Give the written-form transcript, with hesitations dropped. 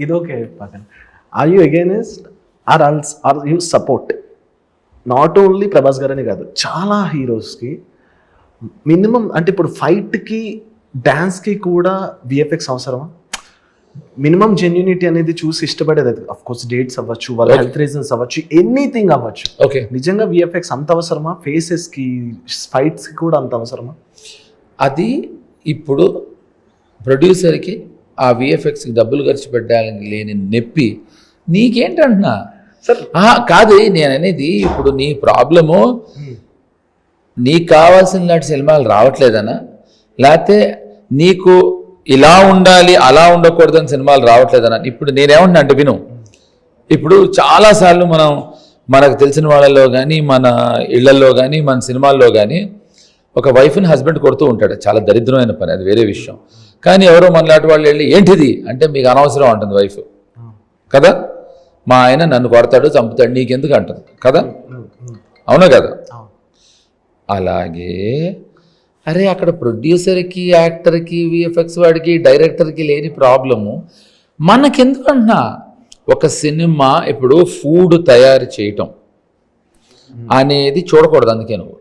ఇదోకే పక్కన. Are you against are you support? Not only Prabhas గారని కాదు, చాలా హీరోస్కి మినిమం అంటే ఇప్పుడు ఫైట్కి డ్యాన్స్కి కూడా విఎఫ్ఎక్స్ అవసరమా? మినిమం జెన్యూనిటీ అనేది చూసి ఇష్టపడేది. అఫ్ కోర్స్ డేట్స్ అవ్వచ్చు, వాళ్ళ హెల్త్ రీజన్స్ అవ్వచ్చు, ఎనీథింగ్ అవ్వచ్చు. ఓకే, నిజంగా విఎఫ్ఎక్స్ అంత అవసరమా? ఫేసెస్కి ఫైట్స్కి కూడా అంత అవసరమా? అది ఇప్పుడు ప్రొడ్యూసర్కి ఆ విఎఫ్ఎక్స్కి డబ్బులు ఖర్చు పెట్టాలని లేని నొప్పి నీకేంటంటున్నా సార్. కాదు నేను అనేది, ఇప్పుడు నీ ప్రాబ్లము నీకు కావాల్సిన లాంటి సినిమాలు రావట్లేదనా, లేకపోతే నీకు ఇలా ఉండాలి అలా ఉండకూడదని సినిమాలు రావట్లేదనా? ఇప్పుడు నేనేమంటున్నా అంటే విను, ఇప్పుడు చాలాసార్లు మనకు తెలిసిన వాళ్ళలో కానీ, మన ఇళ్లలో కానీ, మన సినిమాల్లో కానీ ఒక వైఫ్ని హస్బెండ్ కొడుతూ ఉంటాడు. చాలా దరిద్రమైన పని, అది వేరే విషయం. కానీ ఎవరో మనలాంటి వాళ్ళు వెళ్ళి ఏంటిది అంటే మీకు అనవసరం అంటుంది వైఫ్ కదా, మా ఆయన నన్ను కొడతాడు చంపుతాడు నీకెందుకు అంటుంది కదా, అవునా కదా? అలాగే అరే అక్కడ ప్రొడ్యూసర్కి, యాక్టర్కి, విఎఫ్ఎక్స్ వాడికి, డైరెక్టర్కి లేని ప్రాబ్లము మనకెందుకు అంటున్నా? ఒక సినిమా ఇప్పుడు ఫుడ్ తయారు చేయటం అనేది చూడకూడదు. అందుకే నువ్వు